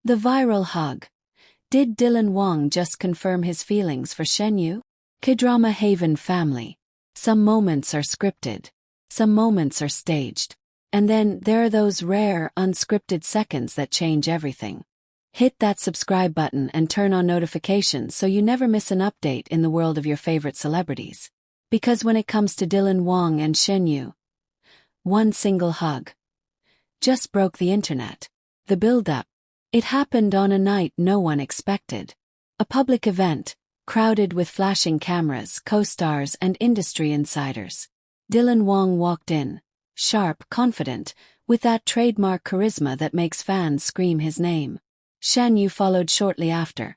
The viral hug. Did Dylan Wang just confirm his feelings for Shen Yue? K-drama Haven family. Some moments are scripted. Some moments are staged. And then there are those rare, unscripted seconds that change everything. Hit that subscribe button and turn on notifications so you never miss an update in the world of your favorite celebrities. Because when it comes to Dylan Wang and Shen Yue, one single hug just broke the internet. The build-up. It happened on a night no one expected. A public event, crowded with flashing cameras, co-stars and industry insiders. Dylan Wang walked in, sharp, confident, with that trademark charisma that makes fans scream his name. Shen Yue followed shortly after,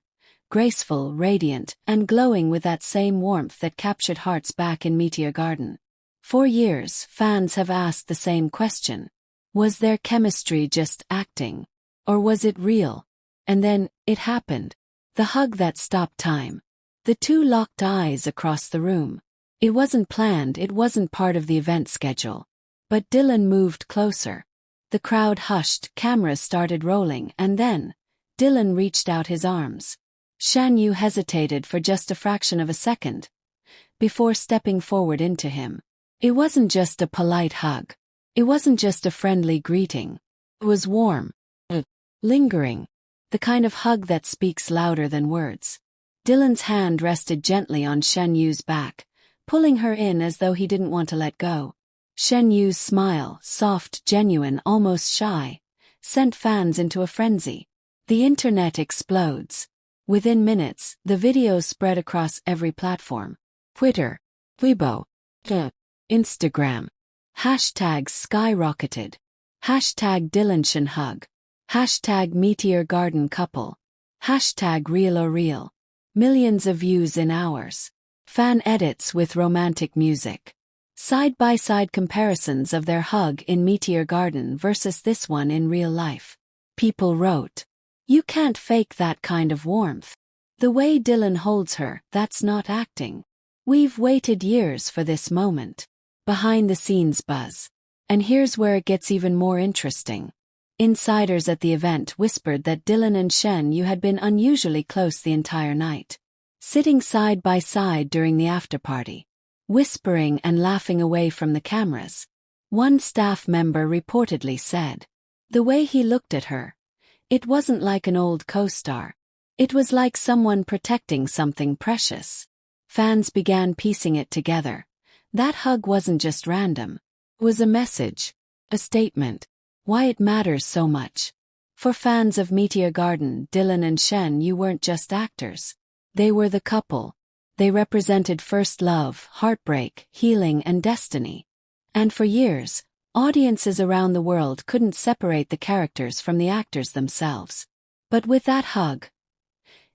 graceful, radiant, and glowing with that same warmth that captured hearts back in Meteor Garden. For years, fans have asked the same question. Was their chemistry just acting? Or was it real? And then, it happened. The hug that stopped time. The two locked eyes across the room. It wasn't planned, it wasn't part of the event schedule. But Dylan moved closer. The crowd hushed, cameras started rolling, and then, Dylan reached out his arms. Shen Yue hesitated for just a fraction of a second, before stepping forward into him. It wasn't just a polite hug. It wasn't just a friendly greeting. It was warm. Lingering. The kind of hug that speaks louder than words. Dylan's hand rested gently on Shen Yue's back, pulling her in as though he didn't want to let go. Shen Yue's smile, soft, genuine, almost shy, sent fans into a frenzy. The internet explodes. Within minutes, the videos spread across every platform. Twitter, Weibo, Instagram. Hashtags skyrocketed. Hashtag Dylan hug. Hashtag Meteor Garden couple. Hashtag Real or Real. Millions of views in hours. Fan edits with romantic music. Side-by-side comparisons of their hug in Meteor Garden versus this one in real life. People wrote, "You can't fake that kind of warmth. The way Dylan holds her, that's not acting. We've waited years for this moment." Behind-the-scenes buzz. And here's where it gets even more interesting. Insiders at the event whispered that Dylan and Shen Yue had been unusually close the entire night. Sitting side by side during the after-party. Whispering and laughing away from the cameras. One staff member reportedly said, "The way he looked at her. It wasn't like an old co-star. It was like someone protecting something precious." Fans began piecing it together. That hug wasn't just random. It was a message. A statement. Why it matters so much. For fans of Meteor Garden, Dylan and Shen Yue weren't just actors. They were the couple. They represented first love, heartbreak, healing, and destiny. And for years, audiences around the world couldn't separate the characters from the actors themselves. But with that hug,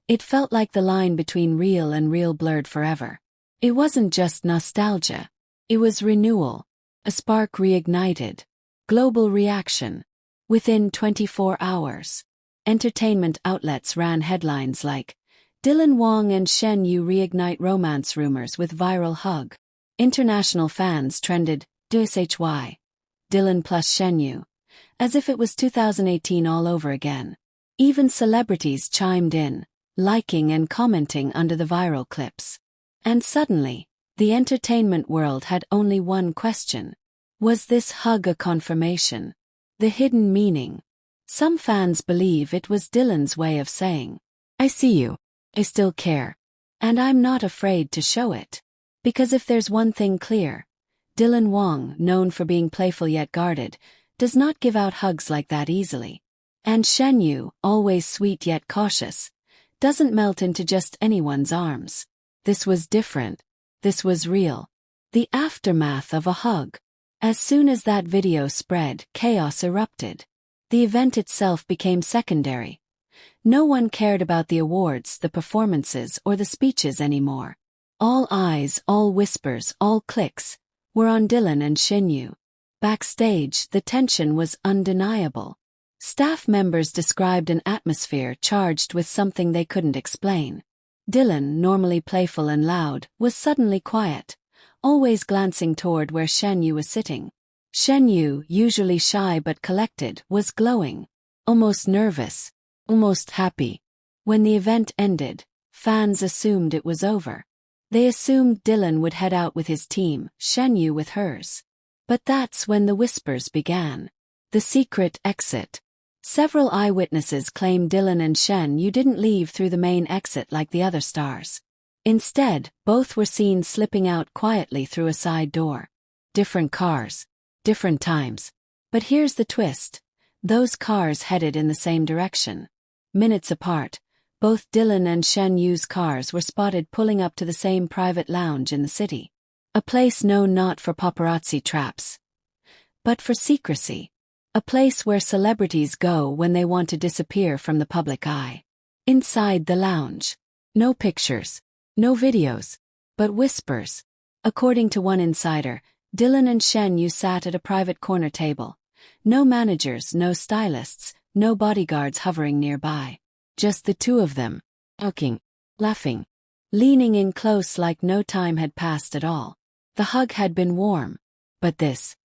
it felt like the line between real and real blurred forever. It wasn't just nostalgia. It was renewal. A spark reignited. Global reaction. Within 24 hours. Entertainment outlets ran headlines like, "Dylan Wang and Shen Yue reignite romance rumors with viral hug." International fans trended, "DSHY. Dylan plus Shen Yue." As if it was 2018 all over again. Even celebrities chimed in, liking and commenting under the viral clips. And suddenly, the entertainment world had only one question. Was this hug a confirmation? The hidden meaning. Some fans believe it was Dylan's way of saying, "I see you. I still care. And I'm not afraid to show it." Because if there's one thing clear, Dylan Wang, known for being playful yet guarded, does not give out hugs like that easily. And Shen Yue, always sweet yet cautious, doesn't melt into just anyone's arms. This was different. This was real. The aftermath of a hug. As soon as that video spread, chaos erupted. The event itself became secondary. No one cared about the awards, the performances, or the speeches anymore. All eyes, all whispers, all clicks, were on Dylan and Shen Yue. Backstage, the tension was undeniable. Staff members described an atmosphere charged with something they couldn't explain. Dylan, normally playful and loud, was suddenly quiet, always glancing toward where Shen Yue was sitting. Shen Yue, usually shy but collected, was glowing. Almost nervous. almost happy. When the event ended, fans assumed it was over. They assumed Dylan would head out with his team, Shen Yue with hers. But that's when the whispers began. The secret exit. Several eyewitnesses claim Dylan and Shen Yue didn't leave through the main exit like the other stars. Instead, both were seen slipping out quietly through a side door. Different cars. Different times. But here's the twist. Those cars headed in the same direction. Minutes apart, both Dylan and Shen Yue's cars were spotted pulling up to the same private lounge in the city. A place known not for paparazzi traps, but for secrecy. A place where celebrities go when they want to disappear from the public eye. Inside the lounge. No pictures. No videos. But whispers. According to one insider, Dylan and Shen Yue sat at a private corner table. No managers, no stylists, no bodyguards hovering nearby. Just the two of them. Talking. Laughing. Leaning in close like no time had passed at all. The hug had been warm. But this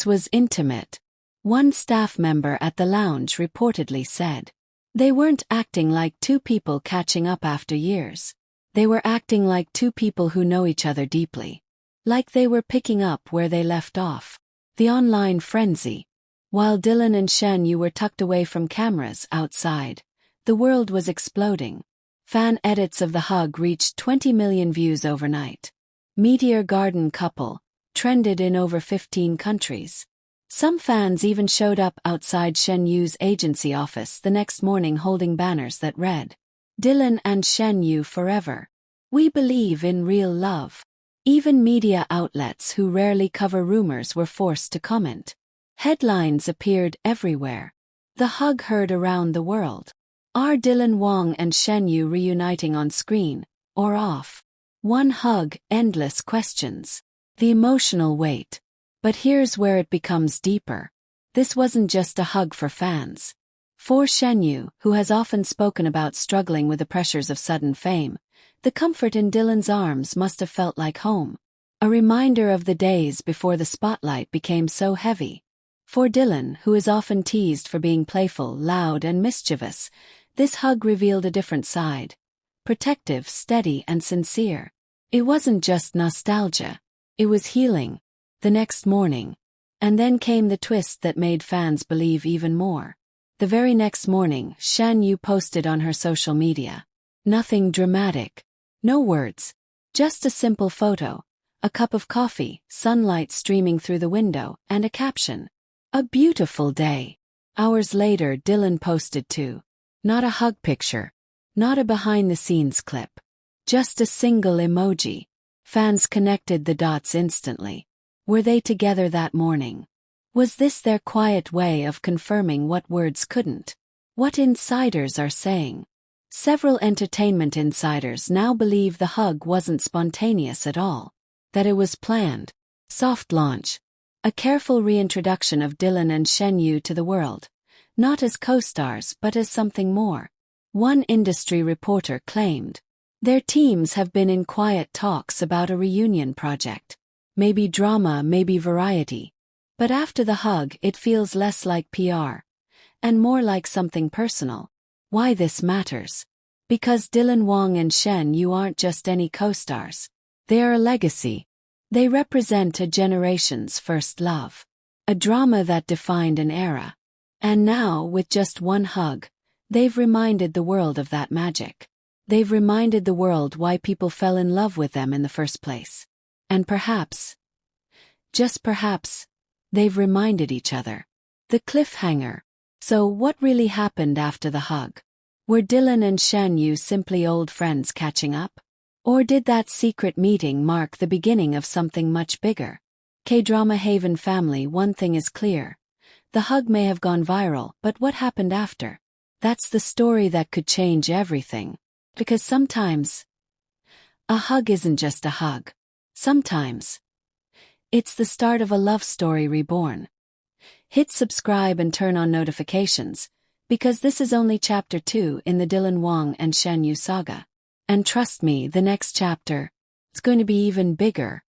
was intimate. One staff member at the lounge reportedly said. They weren't acting like two people catching up after years. They were acting like two people who know each other deeply. Like they were picking up where they left off. The online frenzy. While Dylan and Shen Yue were tucked away from cameras outside, the world was exploding. Fan edits of the hug reached 20 million views overnight. Meteor Garden couple trended in over 15 countries. Some fans even showed up outside Shen Yue's agency office the next morning holding banners that read, "Dylan and Shen Yue forever. We believe in real love." Even media outlets who rarely cover rumors were forced to comment. Headlines appeared everywhere. The hug heard around the world. Are Dylan Wang and Shen Yue reuniting on screen, or off? One hug, endless questions. The emotional weight. But here's where it becomes deeper. This wasn't just a hug for fans. For Shen Yue, who has often spoken about struggling with the pressures of sudden fame, the comfort in Dylan's arms must have felt like home. A reminder of the days before the spotlight became so heavy. For Dylan, who is often teased for being playful, loud, and mischievous, this hug revealed a different side. Protective, steady, and sincere. It wasn't just nostalgia. It was healing. The next morning. And then came the twist that made fans believe even more. The very next morning, Shen Yue posted on her social media. Nothing dramatic. No words. Just a simple photo. A cup of coffee, sunlight streaming through the window, and a caption. A beautiful day. Hours later, Dylan posted too. Not a hug picture. Not a behind-the-scenes clip. Just a single emoji. Fans connected the dots instantly. Were they together that morning? Was this their quiet way of confirming what words couldn't? What insiders are saying? Several entertainment insiders now believe the hug wasn't spontaneous at all. That it was planned. Soft launch. A careful reintroduction of Dylan and Shen Yue to the world. Not as co-stars but as something more. One industry reporter claimed. Their teams have been in quiet talks about a reunion project. Maybe drama, maybe variety. But after the hug, it feels less like PR. And more like something personal. Why this matters? Because Dylan Wang and Shen Yue aren't just any co-stars. They are a legacy. They represent a generation's first love. A drama that defined an era. And now, with just one hug, they've reminded the world of that magic. They've reminded the world why people fell in love with them in the first place. And perhaps, just perhaps, they've reminded each other. The cliffhanger. So what really happened after the hug? Were Dylan and Shen Yue simply old friends catching up? Or did that secret meeting mark the beginning of something much bigger? K-drama Haven family, one thing is clear. The hug may have gone viral, but what happened after? That's the story that could change everything. Because sometimes, a hug isn't just a hug. Sometimes, it's the start of a love story reborn. Hit subscribe and turn on notifications, because this is only chapter 2 in the Dylan Wang and Shen Yue saga. And trust me, the next chapter, it's going to be even bigger,